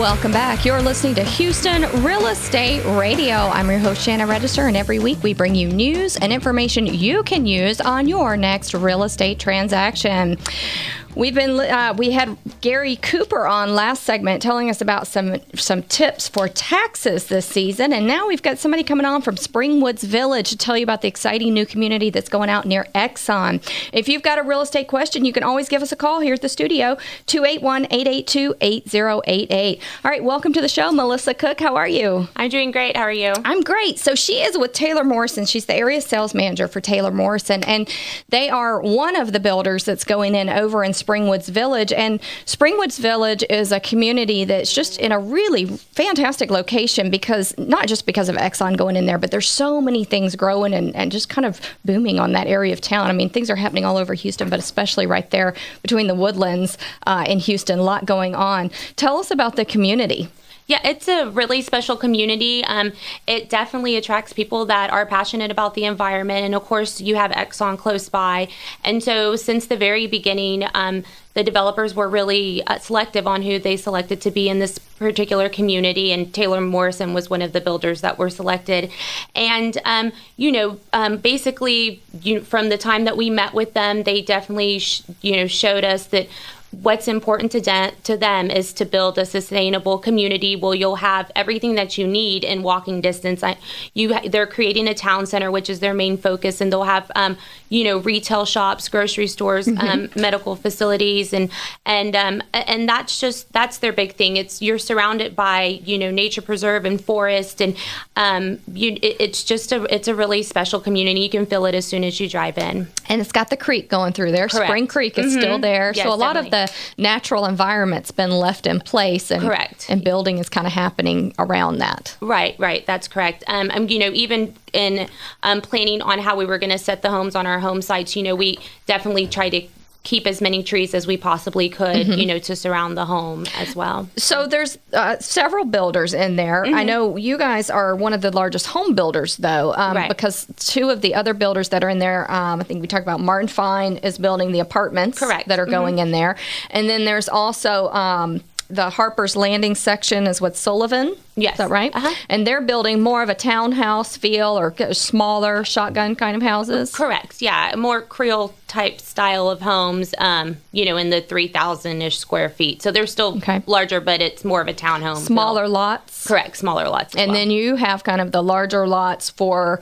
Welcome back. You're listening to Houston Real Estate Radio. I'm your host, Shanna Register, and every week we bring you news and information you can use on your next real estate transaction. We had Gary Cooper on last segment telling us about some tips for taxes this season, and now we've got somebody coming on from Springwoods Village to tell you about the exciting new community that's going out near Exxon. If you've got a real estate question, you can always give us a call here at the studio, 281-882-8088. All right, welcome to the show, Melissa Cook. How are you? I'm doing great. How are you? I'm great. So she is with Taylor Morrison. She's the area sales manager for Taylor Morrison, and they are one of the builders that's going in over in Springwoods Village. And Springwoods Village is a community that's just in a really fantastic location, because not just because of Exxon going in there, but there's so many things growing and just kind of booming on that area of town. I mean, things are happening all over Houston, but especially right there between the Woodlands in Houston, a lot going on. Tell us about the community. Yeah, it's a really special community. It definitely attracts people that are passionate about the environment. And of course, you have Exxon close by. And so since the very beginning, the developers were really selective on who they selected to be in this particular community. And Taylor Morrison was one of the builders that were selected. And, basically, from the time that we met with them, they definitely, showed us that what's important to them is to build a sustainable community where you'll have everything that you need in walking distance. They're creating a town center, which is their main focus, and they'll have retail shops, grocery stores, medical facilities, and that's their big thing. You're surrounded by nature preserve and forest, and it's a really special community. You can feel it as soon as you drive in, and it's got the creek going through there. Correct. Spring Creek is still there, yes, so a lot definitely. of the natural environment's been left in place, and correct, and building is kind of happening around that. Right, that's correct. Even in planning on how we were going to set the homes on our home sites, we definitely try to keep as many trees as we possibly could, to surround the home as well. So there's several builders in there. I know you guys are one of the largest home builders, though, right. because two of the other builders that are in there, I think we talked about Martin Fine is building the apartments correct. that are going in there. And then there's also the Harper's Landing section is what Sullivan. Yes. Is that right? And they're building more of a townhouse feel, or smaller shotgun kind of houses? Correct. Yeah. A more Creole type style of homes, in the 3,000-ish square feet. So they're still larger, but it's more of a townhome. Smaller lots? Correct. Smaller lots. And then you have kind of the larger lots for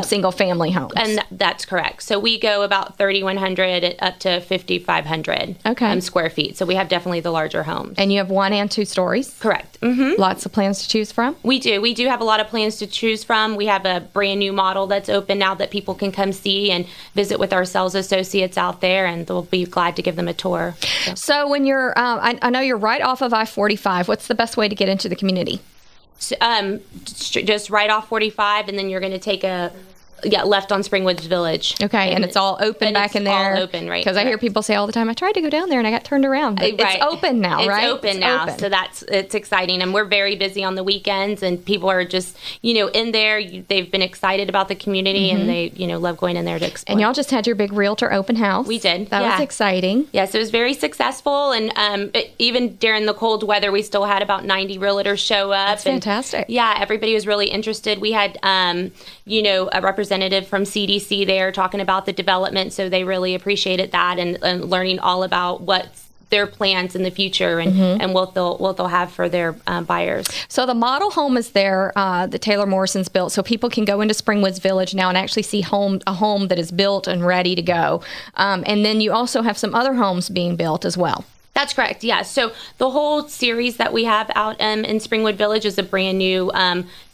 single family homes. And that's correct. So we go about 3,100 up to 5,500 square feet. So we have definitely the larger homes. And you have 1 and 2 stories? Correct. Lots of plans to choose from? We do have a lot of plans to choose from. We have a brand new model that's open now that people can come see and visit with our sales associates out there, and they'll be glad to give them a tour. So when you're, I know you're right off of I-45. What's the best way to get into the community? So, just right off 45, and then you're going to take left on Springwoods Village. Okay, and it's all open back in there. All open, right? Because I hear people say all the time, I tried to go down there and I got turned around. But right. It's open now, right? It's open now, so it's exciting, and we're very busy on the weekends, and people are just in there. They've been excited about the community, and they love going in there to explore. And y'all just had your big realtor open house. We did. That was exciting. Yes, it was very successful, and even during the cold weather, we still had about 90 realtors show up. That's fantastic. Yeah, everybody was really interested. We had a representative from CDC there talking about the development, so they really appreciated that, and learning all about what's their plans in the future, and what they'll have for their buyers. So the model home is there, the Taylor Morrison's built, so people can go into Springwoods Village now and actually see a home that is built and ready to go. And then you also have some other homes being built as well. That's correct. Yeah. So the whole series that we have out in Springwood Village is a brand new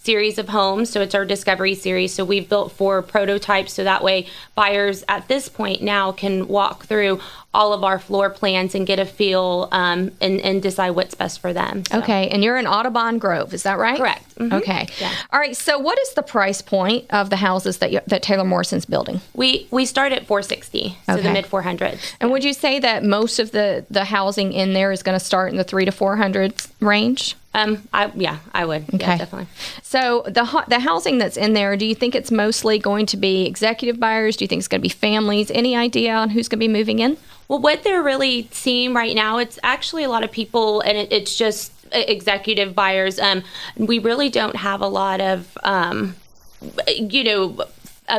series of homes. So it's our Discovery series. So we've built 4 prototypes, so that way buyers at this point now can walk through all of our floor plans and get a feel and decide what's best for them. So. Okay. And you're in Audubon Grove, is that right? Correct. Okay. Yeah. All right. So what is the price point of the houses that Taylor Morrison's building? We start at $460,000, so the mid 400s. And would you say that most of the housing in there is going to start in the 300 to 400 range? I would. Okay. Yeah, definitely. So the housing that's in there, do you think it's mostly going to be executive buyers? Do you think it's going to be families? Any idea on who's going to be moving in? Well, what they're really seeing right now, it's actually a lot of people, and it's just executive buyers. We really don't have a lot of,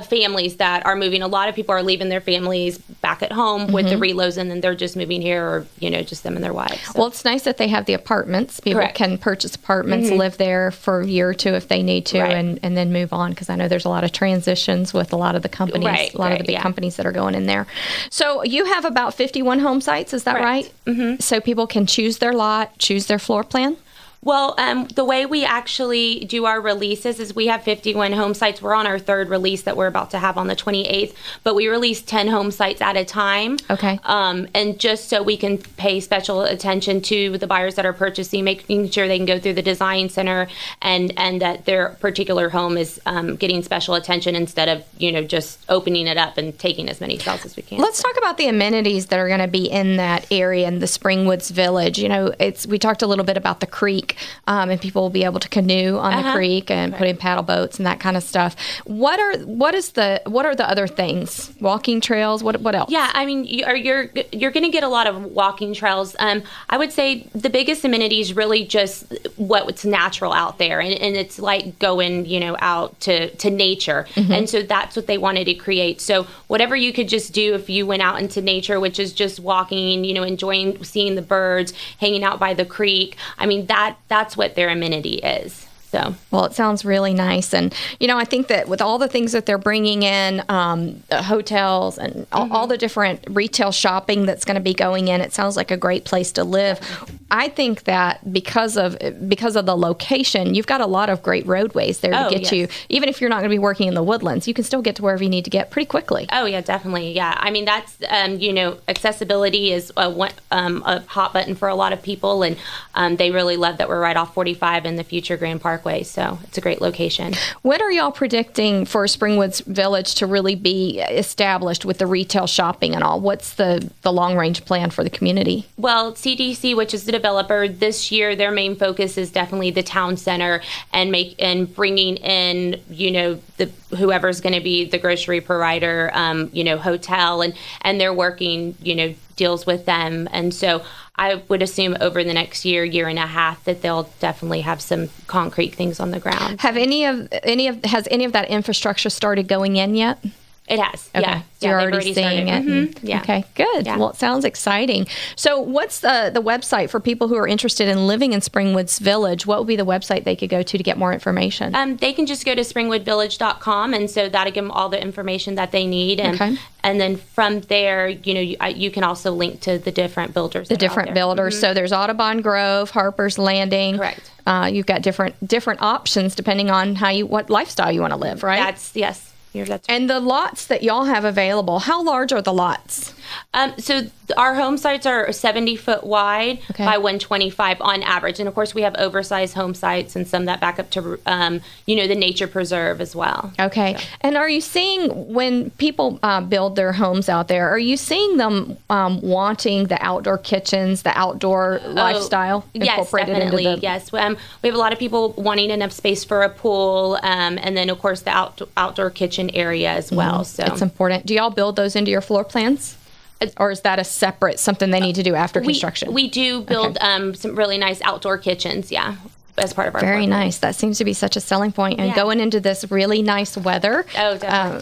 families that are moving. A lot of people are leaving their families back at home with the reloads, and then they're just moving here, or just them and their wives. So. Well, it's nice that they have the apartments. People can purchase apartments, live there for a year or two if they need to, and then move on, because I know there's a lot of transitions with a lot of the companies, a lot of the big companies that are going in there. So you have about 51 home sites, is that right? Mm-hmm. So people can choose their lot, choose their floor plan? Well, the way we actually do our releases is we have 51 home sites. We're on our third release that we're about to have on the 28th, but we release 10 home sites at a time. Okay. And just so we can pay special attention to the buyers that are purchasing, making sure they can go through the design center and that their particular home is getting special attention instead of, just opening it up and taking as many sales as we can. Let's talk about the amenities that are going to be in that area in the Springwoods Village. We talked a little bit about the creek. And people will be able to canoe on the creek and put in paddle boats and that kind of stuff. What are the other things? Walking trails? What else? Yeah, I mean, you're going to get a lot of walking trails. I would say the biggest amenity is really just what's natural out there, and it's like going out to nature. And so that's what they wanted to create. So whatever you could just do if you went out into nature, which is just walking, enjoying seeing the birds, hanging out by the creek. I mean, that's what their amenity is. So, well, it sounds really nice. And, I think that with all the things that they're bringing in, hotels and all the different retail shopping that's going to be going in, it sounds like a great place to live. I think that because of the location, you've got a lot of great roadways there to get you. Even if you're not going to be working in the Woodlands, you can still get to wherever you need to get pretty quickly. Oh, yeah, definitely. Yeah. I mean, that's, accessibility is a hot button for a lot of people. And they really love that we're right off 45 in the future Grand Parkway. So it's a great location. When are y'all predicting for Springwoods Village to really be established with the retail shopping and all? What's the long-range plan for the community? Well, CDC, which is the developer, this year their main focus is definitely the town center and bringing in, whoever's going to be the grocery provider, hotel, and they're working, deals with them. And so I would assume over the next year and a half that they'll definitely have some concrete things on the ground. Has any of that infrastructure started going in yet? It has. Okay. Yeah. So you're already seeing it. Mm-hmm. Yeah. Okay, good. Yeah. Well, it sounds exciting. So what's the website for people who are interested in living in Springwoods Village? What would be the website they could go to get more information? They can just go to springwoodvillage.com, and so that'll give them all the information that they need. And then from there, you can also link to the different builders. Mm-hmm. So there's Audubon Grove, Harper's Landing. Correct. You've got different options depending on what lifestyle you want to live, right? Yes. And the lots that y'all have available, how large are the lots? So our home sites are 70 foot wide by 125 on average. And of course, we have oversized home sites and some that back up to, the nature preserve as well. Okay. So. And are you seeing when people build their homes out there, are you seeing them wanting the outdoor kitchens, the outdoor lifestyle incorporated definitely. into the... Yes, we have a lot of people wanting enough space for a pool, and then of course the outdoor kitchen area as well. So it's important. Do y'all build those into your floor plans? Or is that a separate something they need to do after construction? We do build some really nice outdoor kitchens, as part of our Very nice. That seems to be such a selling point. And going into this really nice weather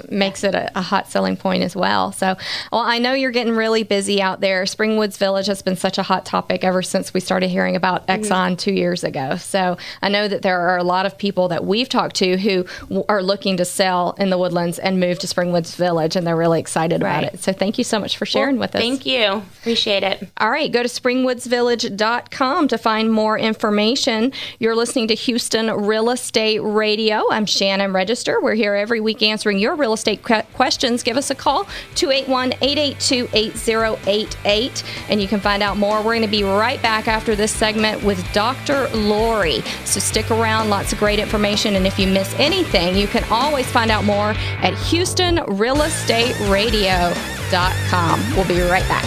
makes it a hot selling point as well. So, well, I know you're getting really busy out there. Springwoods Village has been such a hot topic ever since we started hearing about Exxon 2 years ago. So I know that there are a lot of people that we've talked to who are looking to sell in the Woodlands and move to Springwoods Village, and they're really excited about it. So thank you so much for sharing with us. Thank you. Appreciate it. All right. Go to springwoodsvillage.com to find more information. You're listening to Houston Real Estate Radio. I'm Shannon Register. We're here every week answering your real estate questions. Give us a call, 281-882-8088, and you can find out more. We're going to be right back after this segment with Dr. Lori. So stick around. Lots of great information. And if you miss anything, you can always find out more at HoustonRealEstateRadio.com. We'll be right back.